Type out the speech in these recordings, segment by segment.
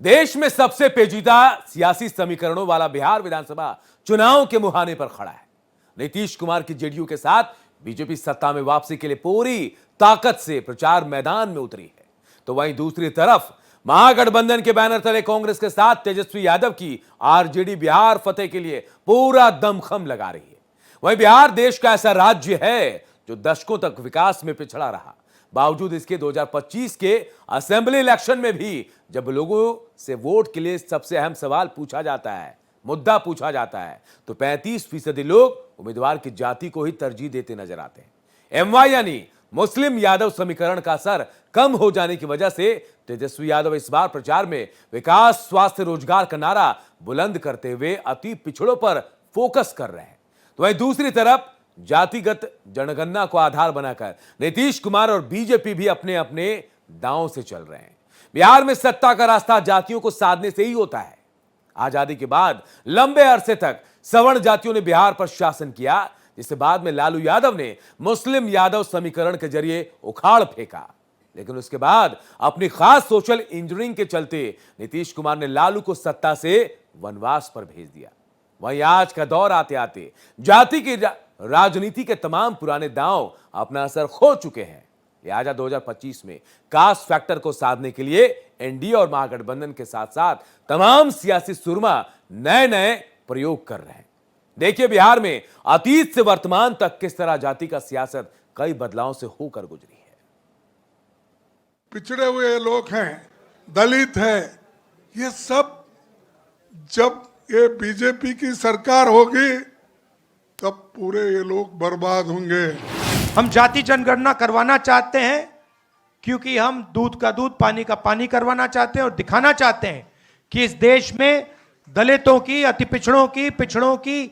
देश में सबसे पेचीदा सियासी समीकरणों वाला बिहार विधानसभा चुनाव के मुहाने पर खड़ा है। नीतीश कुमार की जेडीयू के साथ बीजेपी सत्ता में वापसी के लिए पूरी ताकत से प्रचार मैदान में उतरी है, तो वहीं दूसरी तरफ महागठबंधन के बैनर तले कांग्रेस के साथ तेजस्वी यादव की आरजेडी बिहार फतेह के लिए पूरा दमखम लगा रही है। वहीं बिहार देश का ऐसा राज्य है जो दशकों तक विकास में पिछड़ा रहा। बावजूद इसके 2025 के असेंबली इलेक्शन में भी जब लोगों से वोट के लिए सबसे अहम सवाल पूछा जाता है, मुद्दा पूछा जाता है, तो 35% लोग उम्मीदवार की जाति को ही तरजीह देते नजर आते हैं। एमवाई यानी मुस्लिम यादव समीकरण का असर कम हो जाने की वजह से तेजस्वी यादव इस बार प्रचार में विकास, स्वास्थ्य, रोजगार का नारा बुलंद करते हुए अति पिछड़ों पर फोकस कर रहे हैं। तो वहीं दूसरी तरफ जातिगत जनगणना को आधार बनाकर नीतीश कुमार और बीजेपी भी अपने अपने दांव से चल रहे हैं। बिहार में सत्ता का रास्ता जातियों को साधने से ही होता है। आजादी के बाद लंबे अरसे तक सवर्ण जातियों ने बिहार पर शासन किया, जिसे बाद में लालू यादव ने मुस्लिम यादव समीकरण के जरिए उखाड़ फेंका। लेकिन उसके बाद अपनी खास सोशल इंजीनियरिंग के चलते नीतीश कुमार ने लालू को सत्ता से वनवास पर भेज दिया। वहीं आज का दौर आते आते जाति की राजनीति के तमाम पुराने दांव अपना असर खो चुके हैं। लिहाजा 2025 में कास्ट फैक्टर को साधने के लिए एनडीए और महागठबंधन के साथ साथ तमाम सियासी सुरमा नए नए प्रयोग कर रहे हैं। देखिए बिहार में अतीत से वर्तमान तक किस तरह जाति का सियासत कई बदलावों से होकर गुजरी है। पिछड़े हुए लोग हैं, दलित है, ये सब जब ये बीजेपी की सरकार होगी तब पूरे ये लोग बर्बाद होंगे। हम जाति जनगणना करवाना चाहते हैं क्योंकि हम दूध का दूध, पानी का पानी करवाना चाहते हैं और दिखाना चाहते हैं कि इस देश में दलितों की, अति पिछड़ों की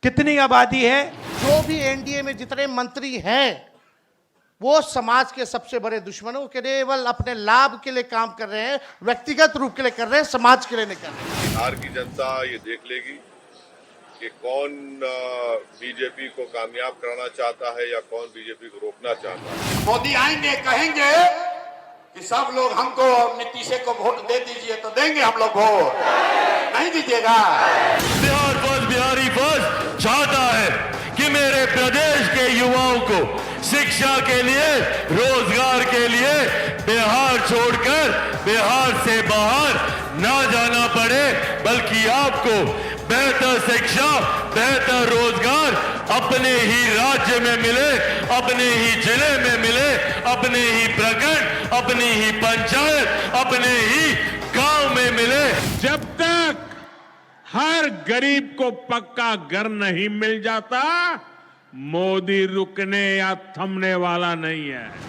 कितनी आबादी है। जो भी एनडीए में जितने मंत्री हैं वो समाज के सबसे बड़े दुश्मनों के केवल अपने लाभ के लिए काम कर रहे हैं, व्यक्तिगत रूप के लिए कर रहे हैं, समाज के लिए नहीं कर रहे हैं। बिहार की जनता ये देख लेगी कि कौन बीजेपी को कामयाब कराना चाहता है या कौन बीजेपी को रोकना चाहता है। मोदी आएंगे, कहेंगे कि सब लोग हमको नीतीश को वोट दे दीजिए, तो देंगे हम लोग वोट, नहीं दीजिएगा। बिहार फर्स्ट, बिहारी फर्स्ट चाहता है कि मेरे प्रदेश के युवाओं को शिक्षा के लिए, रोजगार के लिए बिहार छोड़कर बिहार से बाहर ना जाना पड़े, बल्कि आपको बेहतर शिक्षा, बेहतर रोजगार अपने ही राज्य में मिले, अपने ही जिले में मिले, अपने ही प्रखंड, अपनी ही पंचायत, अपने ही गांव में मिले। जब तक हर गरीब को पक्का घर नहीं मिल जाता, मोदी रुकने या थमने वाला नहीं है।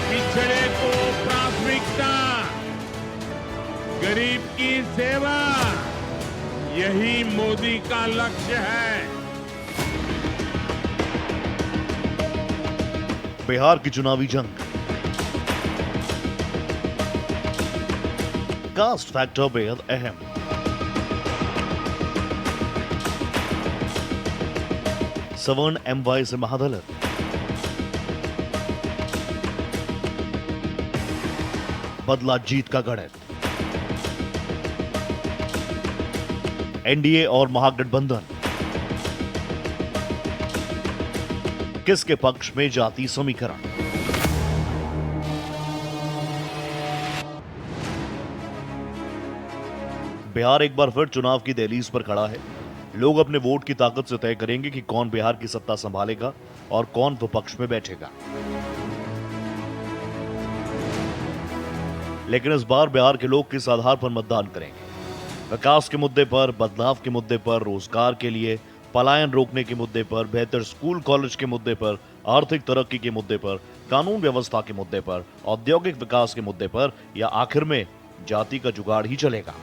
पिछड़े को प्राथमिकता, गरीब की सेवा, यही मोदी का लक्ष्य है। बिहार की चुनावी जंग, कास्ट फैक्टर बेहद अहम। सवर्ण एमवाई से महादलित, बदला जीत का गणित। एनडीए और महागठबंधन, किसके पक्ष में जाति समीकरण। बिहार एक बार फिर चुनाव की दहलीज पर खड़ा है। लोग अपने वोट की ताकत से तय करेंगे कि कौन बिहार की सत्ता संभालेगा और कौन विपक्ष में बैठेगा। लेकिन इस बार बिहार के लोग किस आधार पर मतदान करेंगे? विकास के मुद्दे पर, बदलाव के मुद्दे पर, रोजगार के लिए, पलायन रोकने के मुद्दे पर, बेहतर स्कूल कॉलेज के मुद्दे पर, आर्थिक तरक्की के मुद्दे पर, कानून व्यवस्था के मुद्दे पर, औद्योगिक विकास के मुद्दे पर, या आखिर में जाति का जुगाड़ ही चलेगा?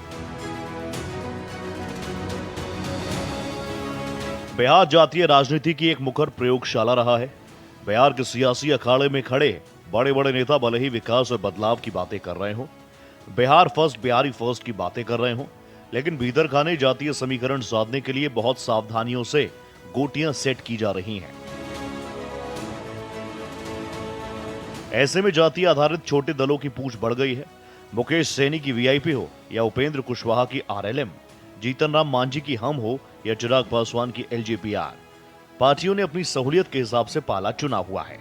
बिहार जातीय राजनीति की एक मुखर प्रयोगशाला रहा है। बिहार के सियासी अखाड़े में खड़े बड़े बड़े नेता भले ही विकास और बदलाव की बातें कर रहे हो, बिहार फर्स्ट, बिहारी फर्स्ट की बातें कर रहे हो, लेकिन भीतर खाने जातीय समीकरण साधने के लिए बहुत सावधानियों से गोटियां सेट की जा रही हैं। ऐसे में जातीय आधारित छोटे दलों की पूछ बढ़ गई है। मुकेश सैनी की वीआईपी हो या उपेंद्र कुशवाहा की आरएलएम, जीतन राम मांझी की हम हो या चिराग पासवान की एलजेपीआर, पार्टियों ने अपनी सहूलियत के हिसाब से पाला चुना हुआ है।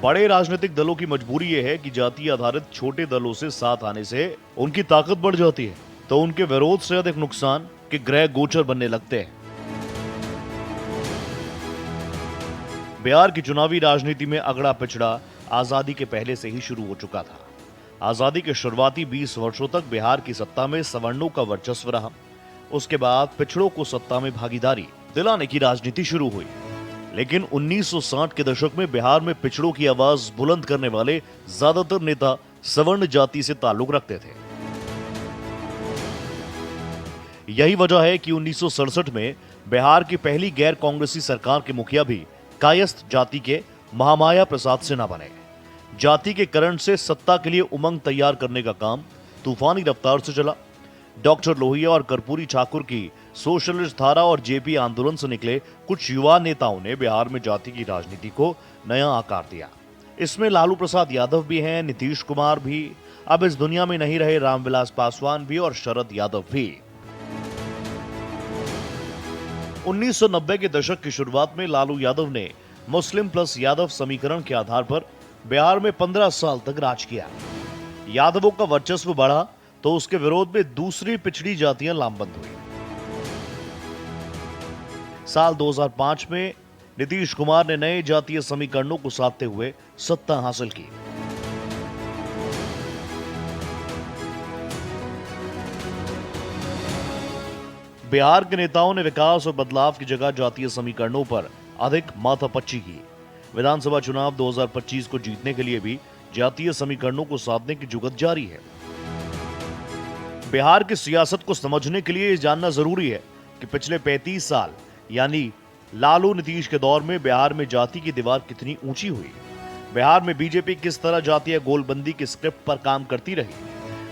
बड़े राजनीतिक दलों की मजबूरी यह है कि जातीय आधारित छोटे दलों से साथ आने से उनकी ताकत बढ़ जाती है, तो उनके विरोध से अधिक नुकसान के ग्रह गोचर बनने लगते हैं। बिहार की चुनावी राजनीति में अगड़ा पिछड़ा आजादी के पहले से ही शुरू हो चुका था। आजादी के शुरुआती 20 वर्षों तक बिहार की सत्ता में सवर्णों का वर्चस्व रहा। उसके बाद पिछड़ों को सत्ता में भागीदारी दिलाने की राजनीति शुरू हुई। लेकिन 1960 के दशक में बिहार में पिछड़ों की आवाज बुलंद करने वाले ज्यादातर नेता सवर्ण जाति से ताल्लुक रखते थे। यही वजह है कि 1967 में बिहार की पहली गैर कांग्रेसी सरकार के मुखिया भी कायस्थ जाति के महामाया प्रसाद सिन्हा बने। जाति के करण से सत्ता के लिए उमंग तैयार करने का काम तूफानी रफ्तार से चला। डॉक्टर लोहिया और कर्पूरी ठाकुर की सोशलिस्ट धारा और जेपी आंदोलन से निकले कुछ युवा नेताओं ने बिहार में जाति की राजनीति को नया आकार दिया। इसमें लालू प्रसाद यादव भी हैं, नीतीश कुमार भी, अब इस दुनिया में नहीं रहे रामविलास पासवान भी और शरद यादव भी। 1990 के दशक की शुरुआत में लालू यादव ने मुस्लिम प्लस यादव समीकरण के आधार पर बिहार में 15 साल तक राज किया। यादवों का वर्चस्व बढ़ा तो उसके विरोध में दूसरी पिछड़ी जातियां लामबंद हुई। साल 2005 में नीतीश कुमार ने नए जातीय समीकरणों को साधते हुए सत्ता हासिल की। बिहार के नेताओं ने विकास और बदलाव की जगह जातीय समीकरणों पर अधिक माथापच्ची की। विधानसभा चुनाव 2025 को जीतने के लिए भी जातीय समीकरणों को साधने की जुगत जारी है। बिहार की सियासत को समझने के लिए यह जानना जरूरी है कि पिछले 35 साल यानी लालू नीतीश के दौर में बिहार में जाति की दीवार कितनी ऊंची हुई। बिहार में बीजेपी किस तरह जातीय गोलबंदी की स्क्रिप्ट पर काम करती रही।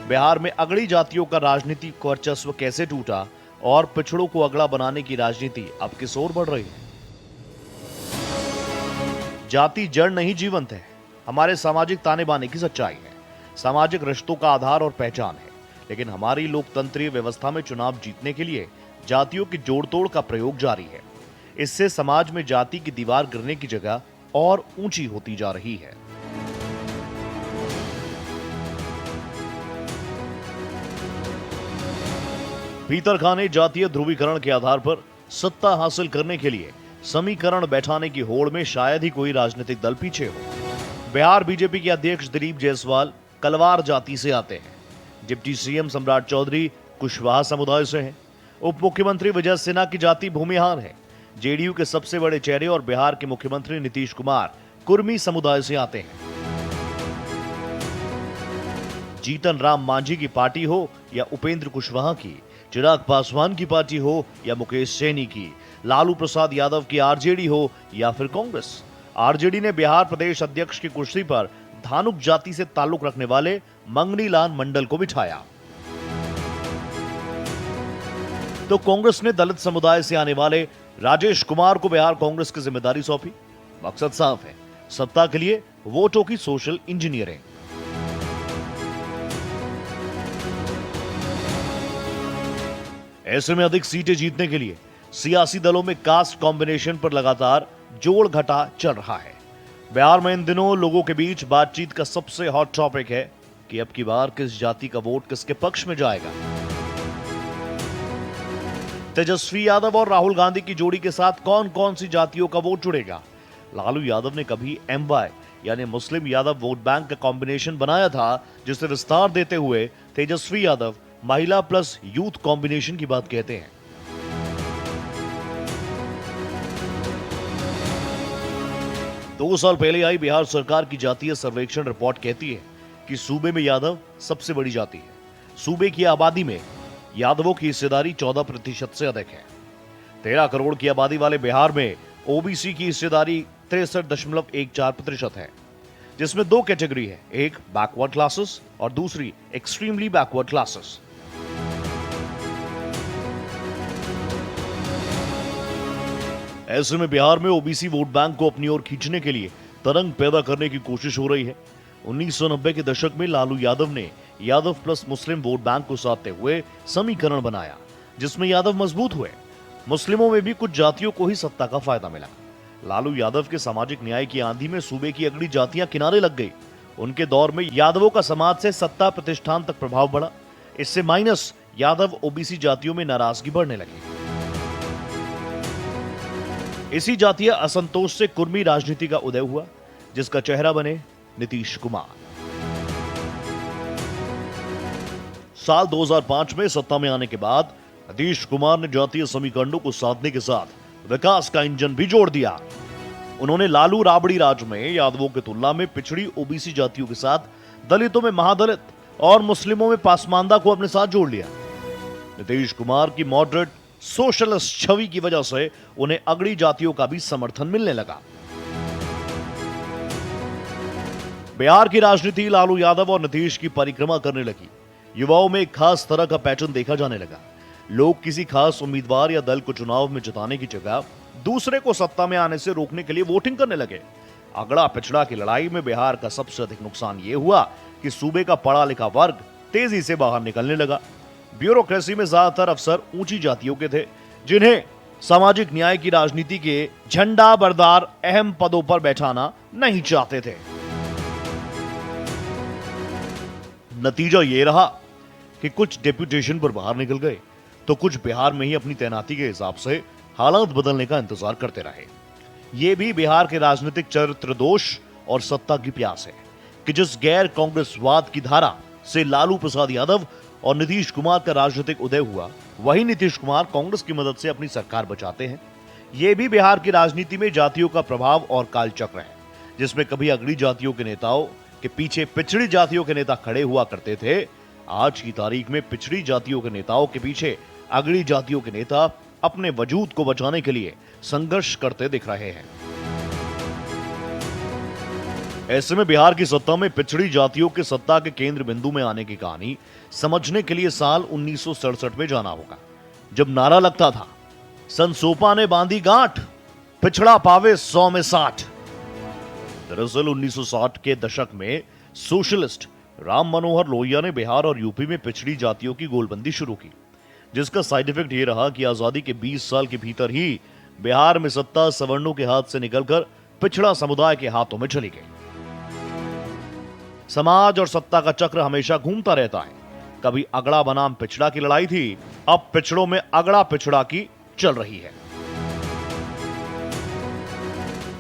बिहार में अगड़ी जातियों का राजनीतिक वर्चस्व कैसे टूटा और पिछड़ों को अगड़ा बनाने की राजनीति अब किस ओर बढ़ रही है। जाति जड़ नहीं जीवंत है, हमारे सामाजिक ताने बाने की सच्चाई है। सामाजिक रिश्तों का आधार और पहचान है। लेकिन हमारी लोकतंत्रीय व्यवस्था में चुनाव जीतने के लिए जातियों की जोड़तोड़ का प्रयोग जारी है। इससे समाज में जाति की दीवार गिरने की जगह और ऊंची होती जा रही है। भीतर खाने जातीय ध्रुवीकरण के आधार पर सत्ता हासिल करने के लिए समीकरण बैठाने की होड़ में शायद ही कोई राजनीतिक दल पीछे हो। बिहार बीजेपी के अध्यक्ष दिलीप जायसवाल कलवार जाति से आते हैं। डिप्टी सीएम सम्राट चौधरी कुशवाहा समुदाय से हैं। उप मुख्यमंत्री विजय सिन्हा की जाति भूमिहार है। जेडीयू के सबसे बड़े चेहरे और बिहार के मुख्यमंत्री नीतीश कुमार कुर्मी समुदाय से आते हैं। जीतन राम मांझी की पार्टी हो या उपेंद्र कुशवाहा की, चिराग पासवान की पार्टी हो या मुकेश सैनी की, लालू प्रसाद यादव की आरजेडी हो या फिर कांग्रेस, आरजेडी ने बिहार प्रदेश अध्यक्ष की कुर्सी पर धानुक जाति से ताल्लुक रखने वाले मंगनीलाल मंडल को बिठाया। तो कांग्रेस ने दलित समुदाय से आने वाले राजेश कुमार को बिहार कांग्रेस की जिम्मेदारी सौंपी। मकसद साफ है, सत्ता के लिए वोटों की सोशल इंजीनियरिंग। ऐसे में अधिक सीटें जीतने के लिए सियासी दलों में कास्ट कॉम्बिनेशन पर लगातार जोड़ घटा चल रहा है। बिहार में इन दिनों लोगों के बीच बातचीत का सबसे हॉट टॉपिक है कि अब की बार किस जाति का वोट किसके पक्ष में जाएगा। तेजस्वी यादव और राहुल गांधी की जोड़ी के साथ कौन कौन सी जातियों का वोट जुड़ेगा। लालू यादव ने कभी एमवाई यानी मुस्लिम यादव वोट बैंक का कॉम्बिनेशन बनाया था, जिसे विस्तार देते हुए तेजस्वी यादव महिला प्लस यूथ कॉम्बिनेशन की बात कहते हैं। दो साल पहले आई बिहार सरकार की जातीय सर्वेक्षण रिपोर्ट कहती है कि सूबे में यादव सबसे बड़ी जाति है। सूबे की आबादी में यादवों की हिस्सेदारी 14% से अधिक है। 13 करोड़ की आबादी वाले बिहार में ओबीसी की हिस्सेदारी 63.14% है, जिसमें 2 कैटेगरी है, एक बैकवर्ड क्लासेस और दूसरी एक्सट्रीमली बैकवर्ड क्लासेस। ऐसे में बिहार में ओबीसी वोट बैंक को अपनी ओर खींचने के लिए तरंग पैदा करने की कोशिश हो रही है। 1990 के दशक में लालू यादव ने यादव प्लस मुस्लिम वोट बैंक को साधते हुए समीकरण बनाया, जिसमें यादव मजबूत हुए। मुस्लिमों में भी कुछ जातियों को ही सत्ता का फायदा मिला। लालू यादव के सामाजिक न्याय की आंधी में सूबे की अगली जातियां किनारे लग गई। उनके दौर में यादवों का समाज से सत्ता प्रतिष्ठान तक प्रभाव बढ़ा। इससे माइनस यादव ओबीसी जातियों में नाराजगी बढ़ने लगी। इसी जातीय असंतोष से कुर्मी राजनीति का उदय हुआ, जिसका चेहरा बने नीतीश कुमार। साल 2005 में सत्ता में आने के बाद नीतीश कुमार ने जातीय समीकरणों को साधने के साथ विकास का इंजन भी जोड़ दिया। उन्होंने लालू राबड़ी राज में यादवों की तुलना में पिछड़ी ओबीसी जातियों के साथ दलितों में महादलित और मुस्लिमों में पासमानदा को अपने साथ जोड़ लिया। नीतीश कुमार की मॉडरेट सोशलिस्ट छवि की वजह से उन्हें अगड़ी जातियों का भी समर्थन मिलने लगा। बिहार की राजनीति लालू यादव और नीतीश की परिक्रमा करने लगी। युवाओं में एक खास तरह का पैटर्न देखा जाने लगा। लोग किसी खास उम्मीदवार या दल को चुनाव में जिताने की जगह दूसरे को सत्ता में आने से रोकने के लिए वोटिंग करने लगे। अगड़ा पिछड़ा की लड़ाई में बिहार का सबसे अधिक नुकसान यह हुआ कि सूबे का पढ़ा लिखा वर्ग तेजी से बाहर निकलने लगा। ब्यूरोक्रेसी में ज्यादातर अफसर ऊंची जातियों के थे, जिन्हें सामाजिक न्याय की राजनीति के झंडा बरदार अहम पदों पर बैठाना नहीं चाहते थे। नतीजा यह रहा कि कुछ डेप्यूटेशन पर बाहर निकल गए, तो कुछ बिहार में ही अपनी तैनाती के हिसाब से हालात बदलने का इंतजार करते रहे। यह भी बिहार के राजनीतिक चरित्र दोष और सत्ता की प्यास है कि जिस गैर कांग्रेसवाद की धारा से लालू प्रसाद यादव और नीतीश कुमार का राजनीतिक उदय हुआ, वही नीतीश कुमार कांग्रेस की मदद से अपनी सरकार बचाते हैं। यह भी बिहार की राजनीति में जातियों का प्रभाव और कालचक्र है, जिसमें कभी अगड़ी जातियों के नेताओं के पीछे पिछड़ी जातियों के नेता खड़े हुआ करते थे। आज की तारीख में पिछड़ी जातियों के नेताओं के पीछे अगड़ी जातियों के नेता अपने वजूद को बचाने के लिए संघर्ष करते दिख रहे हैं। ऐसे में बिहार की सत्ता में पिछड़ी जातियों के सत्ता के केंद्र बिंदु में आने की कहानी समझने के लिए साल 1967 में जाना होगा, जब नारा लगता था, संसोपा ने बांधी गांठ, पिछड़ा पावे 100 में 60। दरअसल 1960 के दशक में सोशलिस्ट राम मनोहर लोहिया ने बिहार और यूपी में पिछड़ी जातियों की गोलबंदी शुरू की, जिसका साइड इफेक्ट ये रहा कि आजादी के 20 साल के भीतर ही बिहार में सत्ता सवर्णों के हाथ से निकलकर पिछड़ा समुदाय के हाथों में चली गई। समाज और सत्ता का चक्र हमेशा घूमता रहता है। कभी अगड़ा बनाम पिछड़ा की लड़ाई थी, अब पिछड़ों में अगड़ा पिछड़ा की चल रही है।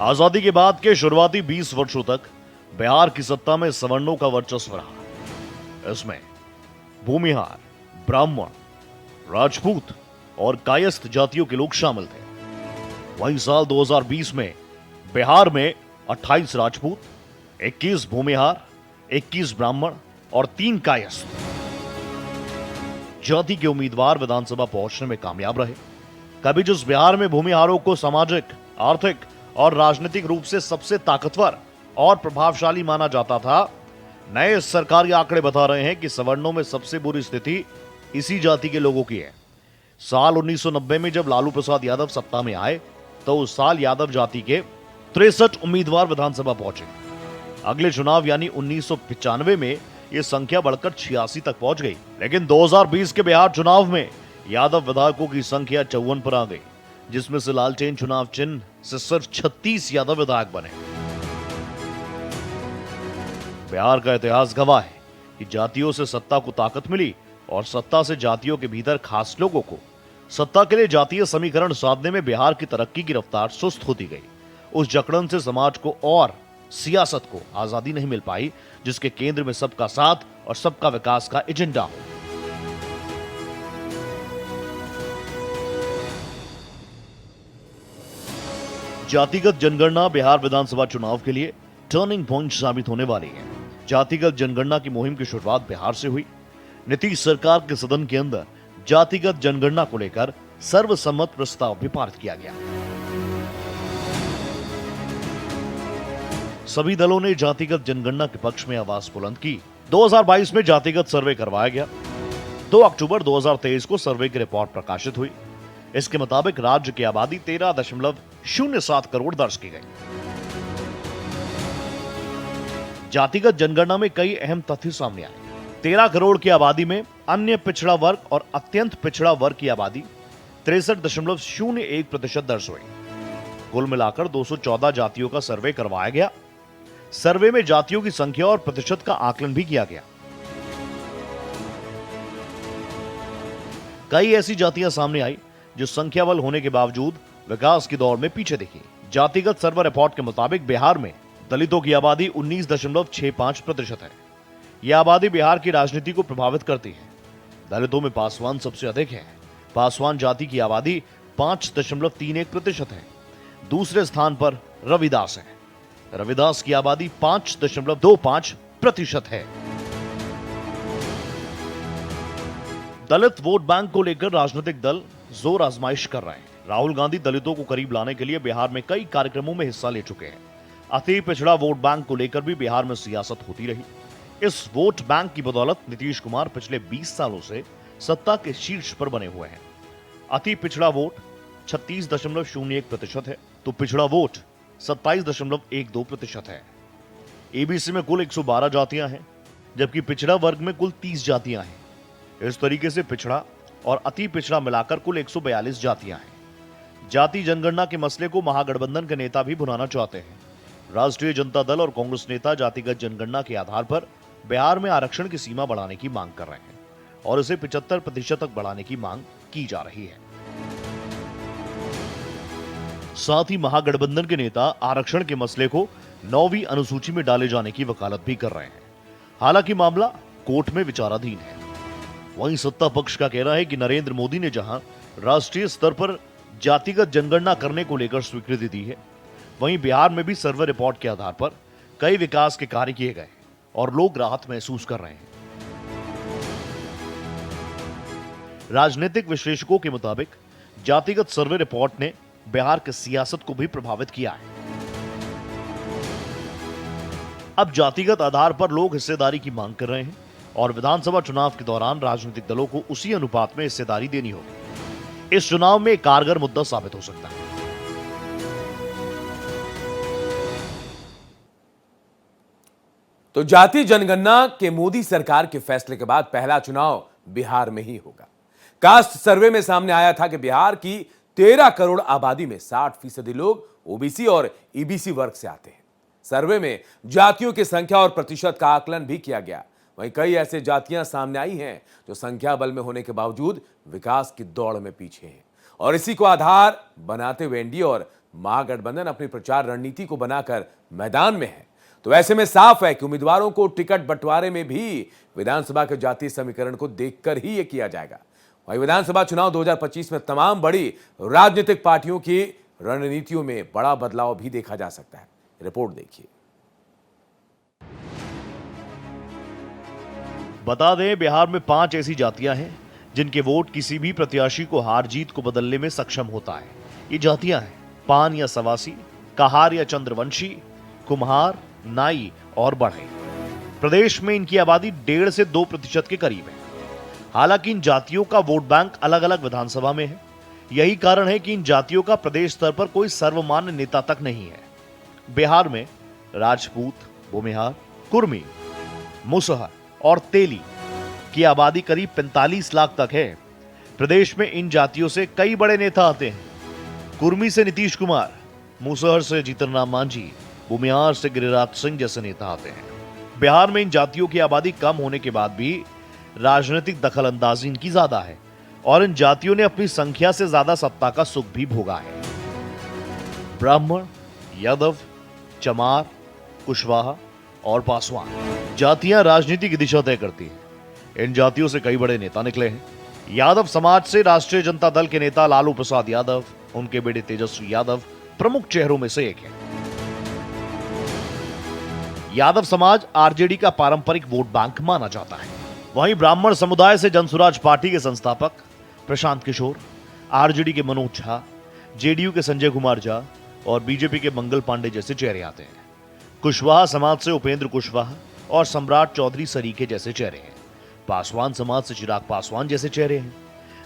आजादी के बाद के शुरुआती 20 वर्षों तक बिहार की सत्ता में सवर्णों का वर्चस्व रहा। इसमें भूमिहार, ब्राह्मण, राजपूत और कायस्थ जातियों के लोग शामिल थे। वहीं साल 2020 में बिहार में 28 राजपूत, 21 भूमिहार, 21 ब्राह्मण और 3 कायस्थ जाति के उम्मीदवार विधानसभा पहुंचने में कामयाब रहे। कभी जिस बिहार में भूमिहारों को सामाजिक, आर्थिक और राजनीतिक रूप से सबसे ताकतवर और प्रभावशाली माना जाता था, नए सरकारी आंकड़े बता रहे हैं कि सवर्णों में सबसे बुरी स्थिति इसी जाति के लोगों की है। साल 1990 में जब लालू प्रसाद यादव सत्ता में आए, तो उस साल यादव जाति के 63 उम्मीदवार विधानसभा पहुंचे। अगले चुनाव यानी 1995 में यह संख्या बढ़कर 86 तक पहुंच गई। लेकिन 2020 के बिहार चुनाव में यादव विधायकों की संख्या 54 पर आ गई, जिसमें से लालटेन चुनाव चिन्ह से सिर्फ 36 यादव विधायक बने। बिहार का इतिहास गवाह है कि जातियों से सत्ता को ताकत मिली और सत्ता से जातियों के भीतर खास लोगों को सत्ता के लिए जातीय समीकरण साधने में बिहार की तरक्की की रफ्तार सुस्त होती गई। उस जकड़न से समाज को और सियासत को आजादी नहीं मिल पाई, जिसके केंद्र में सबका साथ और सबका विकास का एजेंडा हो। जातिगत जनगणना बिहार विधानसभा चुनाव के लिए टर्निंग पॉइंट साबित होने वाली है। जातिगत जनगणना की मुहिम की शुरुआत बिहार से हुई। नीतीश सरकार के सदन के अंदर जातिगत जनगणना को लेकर सर्वसम्मत प्रस्ताव भी पारित किया गया। सभी दलों ने जातिगत जनगणना के पक्ष में आवाज बुलंद की। 2022 में जातिगत सर्वे करवाया गया। 2 अक्टूबर 2023 को सर्वे की रिपोर्ट प्रकाशित हुई। इसके मुताबिक राज्य की आबादी 13.07 करोड़ दर्ज की गई। जातिगत जनगणना में कई अहम तथ्य सामने आए। 13 करोड़ की आबादी में अन्य पिछड़ा वर्ग और अत्यंत पिछड़ा वर्ग की आबादी 63.01% दर्ज हुई। कुल मिलाकर 214 जातियों का सर्वे करवाया गया। सर्वे में जातियों की संख्या और प्रतिशत का आकलन भी किया गया। कई ऐसी जातियां सामने आई जो संख्याबल होने के बावजूद विकास की दौड़ में पीछे दिखी। जातिगत सर्वे रिपोर्ट के मुताबिक बिहार में दलितों की आबादी 19.65% है। यह आबादी बिहार की राजनीति को प्रभावित करती है। दलितों में पासवान सबसे अधिक है। पासवान जाति की आबादी 5.31% है। दूसरे स्थान पर रविदास है। रविदास की आबादी 5.25% है। दलित वोट बैंक को लेकर राजनीतिक दल जोर आजमाइश कर रहे हैं। राहुल गांधी दलितों को करीब लाने के लिए बिहार में कई कार्यक्रमों में हिस्सा ले चुके हैं। अति पिछड़ा वोट बैंक को लेकर भी बिहार में सियासत होती रही। इस वोट बैंक की बदौलत नीतीश कुमार पिछले 20 सालों से सत्ता के शीर्ष पर बने हुए हैं। अति पिछड़ा वोट 36.01% है तो पिछड़ा वोट 27.12% है। एबीसी में कुल 112 जातियां हैं, जबकि पिछड़ा वर्ग में कुल 30 जातियां हैं। इस तरीके से पिछड़ा और अति पिछड़ा मिलाकर कुल 142 जातियां हैं। जाति जनगणना के मसले को महागठबंधन के नेता भी भुनाना चाहते हैं। राष्ट्रीय जनता दल और कांग्रेस नेता जातिगत जनगणना के आधार पर बिहार में आरक्षण की सीमा बढ़ाने की मांग कर रहे हैं और इसे 75% तक बढ़ाने की मांग की जा रही है। साथ ही महागठबंधन के नेता आरक्षण के मसले को 9वीं अनुसूची में डाले जाने की वकालत भी कर रहे हैं। हालांकि मामला कोर्ट में विचाराधीन है। वहीं सत्ता पक्ष का कहना है कि नरेंद्र मोदी ने जहां राष्ट्रीय स्तर पर जातिगत जनगणना करने को लेकर स्वीकृति दी है, वहीं बिहार में भी सर्वे रिपोर्ट के आधार पर कई विकास के कार्य किए गए और लोग राहत महसूस कर रहे हैं। राजनीतिक विश्लेषकों के मुताबिक जातिगत सर्वे रिपोर्ट ने बिहार की सियासत को भी प्रभावित किया है। अब जातिगत आधार पर लोग हिस्सेदारी की मांग कर रहे हैं और विधानसभा चुनाव के दौरान राजनीतिक दलों को उसी अनुपात में हिस्सेदारी देनी होगी। इस चुनाव में एक कारगर मुद्दा साबित हो सकता है। तो जाति जनगणना के मोदी सरकार के फैसले के बाद पहला चुनाव बिहार में ही होगा। कास्ट सर्वे में सामने आया था कि बिहार की 13 करोड़ आबादी में 60% लोग ओबीसी और ईबीसी वर्ग से आते हैं। सर्वे में जातियों की संख्या और प्रतिशत का आकलन भी किया गया। वहीं कई ऐसे जातियां सामने आई हैं जो संख्या बल में होने के बावजूद विकास की दौड़ में पीछे हैं और इसी को आधार बनाते हुए एनडीए और महागठबंधन अपनी प्रचार रणनीति को बनाकर मैदान में है। तो ऐसे में साफ है कि उम्मीदवारों को टिकट बंटवारे में भी विधानसभा के जातीय समीकरण को देखकर ही यह किया जाएगा। वहीं विधानसभा चुनाव 2025 में तमाम बड़ी राजनीतिक पार्टियों की रणनीतियों में बड़ा बदलाव भी देखा जा सकता है। रिपोर्ट देखिए। बता दें, बिहार में 5 ऐसी जातियां हैं जिनके वोट किसी भी प्रत्याशी को हार जीत को बदलने में सक्षम होता है। ये जातियां हैं पान या सवासी, कहार या चंद्रवंशी, कुम्हार, नाई और बढ़ई। प्रदेश में इनकी आबादी 1.5 से 2% के करीब है। हालांकि इन जातियों का वोट बैंक अलग अलग विधानसभा में है। यही कारण है कि इन जातियों का प्रदेश स्तर पर कोई सर्वमान्य नेता तक नहीं है। बिहार में राजपूत, भूमिहार, कुर्मी, मुसहर और तेली की आबादी करीब 45 लाख तक है। प्रदेश में इन जातियों से कई बड़े नेता आते हैं। कुर्मी से नीतीश कुमार, मुसहर से जीतन राम मांझी, भूमिहार से गिरिराज सिंह जैसे नेता आते हैं। बिहार में इन जातियों की आबादी कम होने के बाद भी राजनीतिक दखलंदाजी इनकी ज्यादा है और इन जातियों ने अपनी संख्या से ज्यादा सत्ता का सुख भी भोगा है। ब्राह्मण, यादव, चमार, कुशवाहा और पासवान जातियां राजनीति की दिशा तय करती हैं। इन जातियों से कई बड़े नेता निकले हैं। यादव समाज से राष्ट्रीय जनता दल के नेता लालू प्रसाद यादव, उनके बेटे तेजस्वी यादव प्रमुख चेहरों में से एक है। यादव समाज आरजेडी का पारंपरिक वोट बैंक माना जाता है। वहीं ब्राह्मण समुदाय से जनसुराज पार्टी के संस्थापक प्रशांत किशोर, आरजेडी के मनोज झा, जेडीयू के संजय कुमार झा और बीजेपी के मंगल पांडे जैसे चेहरे आते हैं। कुशवाहा समाज से उपेंद्र कुशवाहा और सम्राट चौधरी सरीखे जैसे चेहरे हैं। पासवान समाज से चिराग पासवान जैसे चेहरे हैं।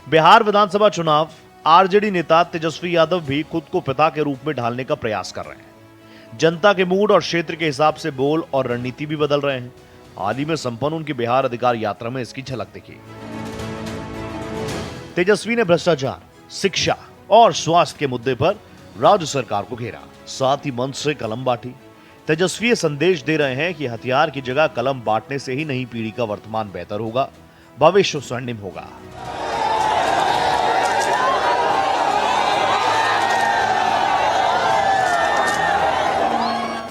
बिहार विधानसभा चुनाव आरजेडी नेता तेजस्वी यादव भी खुद को पिता के रूप में ढालने का प्रयास कर रहे हैं। जनता के मूड और क्षेत्र के हिसाब से बोल और रणनीति भी बदल रहे हैं। हाल ही में संपन्न उनकी बिहार अधिकार यात्रा में इसकी झलक दिखी। तेजस्वी ने भ्रष्टाचार, शिक्षा और स्वास्थ्य के मुद्दे पर राज्य सरकार को घेरा, साथ ही मंच से कलम बांटी। तेजस्वी ये संदेश दे रहे हैं कि हथियार की जगह कलम बांटने से ही नई पीढ़ी का वर्तमान बेहतर होगा, भविष्य स्वर्णिम होगा।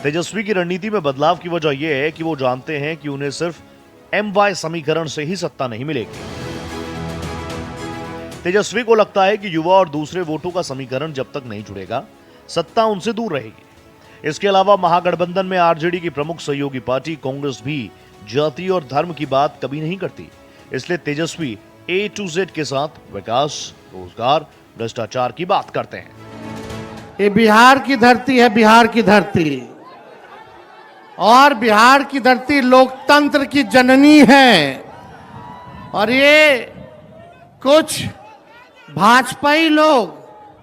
तेजस्वी की रणनीति में बदलाव की वजह यह है कि वो जानते हैं कि उन्हें सिर्फ MY समीकरण से ही सत्ता नहीं मिलेगी। तेजस्वी को लगता है कि युवा और दूसरे वोटों का समीकरण जब तक नहीं जुड़ेगा, सत्ता उनसे दूर रहेगी। इसके अलावा महागठबंधन में आरजेडी की प्रमुख सहयोगी पार्टी कांग्रेस भी जाति और धर्म की बात कभी नहीं करती। इसलिए तेजस्वी A to Z के साथ विकास, रोजगार, भ्रष्टाचार की बात करते हैं। ये बिहार की धरती है, बिहार की धरती, और बिहार की धरती लोकतंत्र की जननी है। और ये कुछ भाजपाई लोग,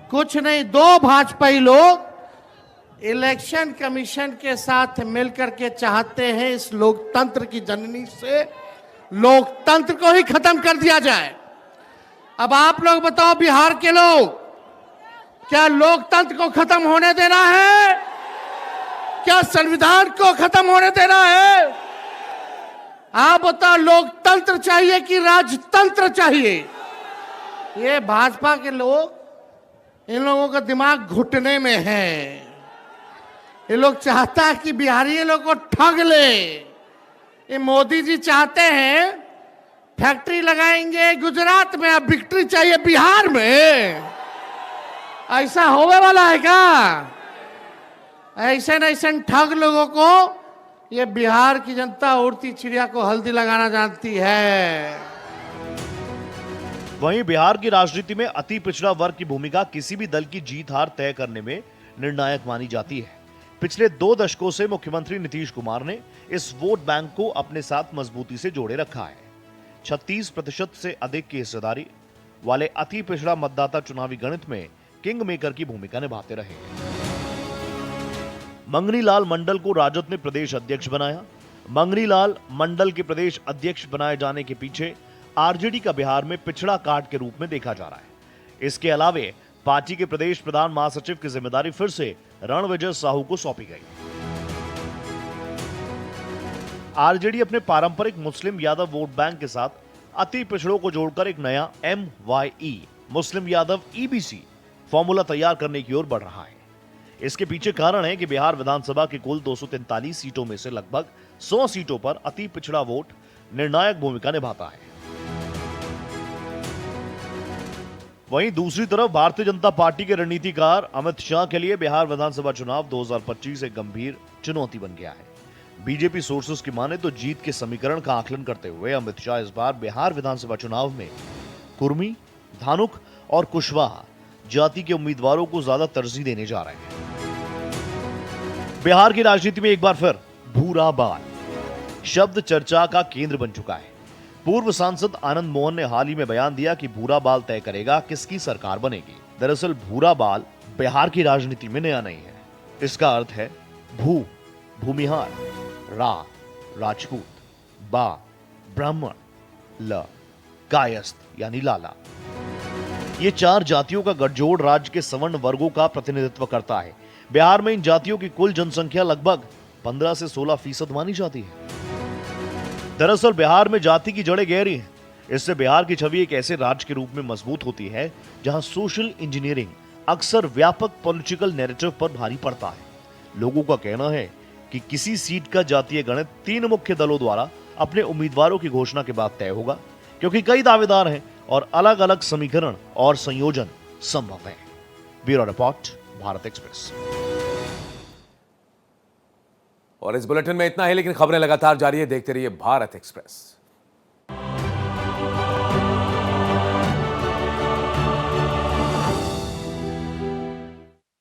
कुछ नहीं, 2 भाजपाई लोग इलेक्शन कमीशन के साथ मिलकर के चाहते हैं इस लोकतंत्र की जननी से लोकतंत्र को ही खत्म कर दिया जाए। अब आप लोग बताओ, बिहार के लोग, क्या लोकतंत्र को खत्म होने देना है? क्या संविधान को खत्म होने देना है? आप बताओ, लोकतंत्र चाहिए कि राजतंत्र चाहिए? ये भाजपा के लोग, इन लोगों का दिमाग घुटने में है। ये लोग चाहता है कि बिहारी लोग को ठग ले। ये मोदी जी चाहते हैं फैक्ट्री लगाएंगे गुजरात में, अब विक्ट्री चाहिए बिहार में। ऐसा होने वाला है क्या? ऐसे न ऐसे ठग लोगों को ये बिहार की जनता उड़ती चिड़िया को हल्दी लगाना जानती है। वहीं बिहार की राजनीति में अति पिछड़ा वर्ग की भूमिका किसी भी दल की जीत हार तय करने में निर्णायक मानी जाती है। पिछले 2 दशकों से मुख्यमंत्री नीतीश कुमार ने इस वोट बैंक को अपने साथ मजबूती से जोड़े रखा है। 36% से अधिक की हिस्सेदारी वाले अति पिछड़ा मतदाता चुनावी गणित में किंग मेकर की भूमिका निभाते रहे। मंगनी लाल मंडल को राजद ने प्रदेश अध्यक्ष बनाया। मंगनी लाल मंडल के प्रदेश अध्यक्ष बनाए जाने के पीछे आरजेडी का बिहार में पिछड़ा कार्ड के रूप में देखा जा रहा है। इसके अलावे पार्टी के प्रदेश प्रधान महासचिव की जिम्मेदारी फिर से रणविजय साहू को सौंपी गई। आरजेडी अपने पारंपरिक मुस्लिम यादव वोट बैंक के साथ अति पिछड़ों को जोड़कर एक नया MYE मुस्लिम यादव EBC फॉर्मूला तैयार करने की ओर बढ़ रहा है। इसके पीछे कारण है कि बिहार विधानसभा की कुल 243 सीटों में से लगभग 100 सीटों पर अति पिछड़ा वोट निर्णायक भूमिका निभाता है। वहीं दूसरी तरफ भारतीय जनता पार्टी के रणनीतिकार अमित शाह के लिए बिहार विधानसभा चुनाव 2025 एक गंभीर चुनौती बन गया है। बीजेपी सोर्सेस की माने तो जीत के समीकरण का आकलन करते हुए अमित शाह इस बार बिहार विधानसभा चुनाव में कुर्मी, धानुक और कुशवाहा जाति के उम्मीदवारों को ज्यादा तरजीह देने जा रहे हैं। बिहार की राजनीति में एक बार फिर भूरा बाल शब्द चर्चा का केंद्र बन चुका है। पूर्व सांसद आनंद मोहन ने हाल ही में बयान दिया कि भूरा बाल तय करेगा किसकी सरकार बनेगी। दरअसल भूरा बाल बिहार की राजनीति में नया नहीं है। इसका अर्थ है भू भूमिहार, रा राजपूत, बा ब्राह्मण, ल कायस्थ यानी लाला। ये 4 जातियों का गठजोड़ राज्य के सवर्ण वर्गों का प्रतिनिधित्व करता है। बिहार में इन जातियों की कुल जनसंख्या लगभग 15 से 16% मानी जाती है। दरअसल बिहार में जाति की जड़ें गहरी हैं। इससे बिहार की छवि एक ऐसे राज्य के रूप में मजबूत होती है जहां सोशल इंजीनियरिंग अक्सर व्यापक पॉलिटिकल नैरेटिव पर भारी पड़ता है। लोगों का कहना है कि किसी सीट का जातीय गणित 3 मुख्य दलों द्वारा अपने उम्मीदवारों की घोषणा के बाद तय होगा, क्योंकि कई दावेदार हैं और अलग अलग समीकरण और संयोजन संभव है। Bureau report, Bharat express. और इस बुलेटिन में इतना ही, लेकिन खबरें लगातार जारी है। देखते रहिए भारत एक्सप्रेस।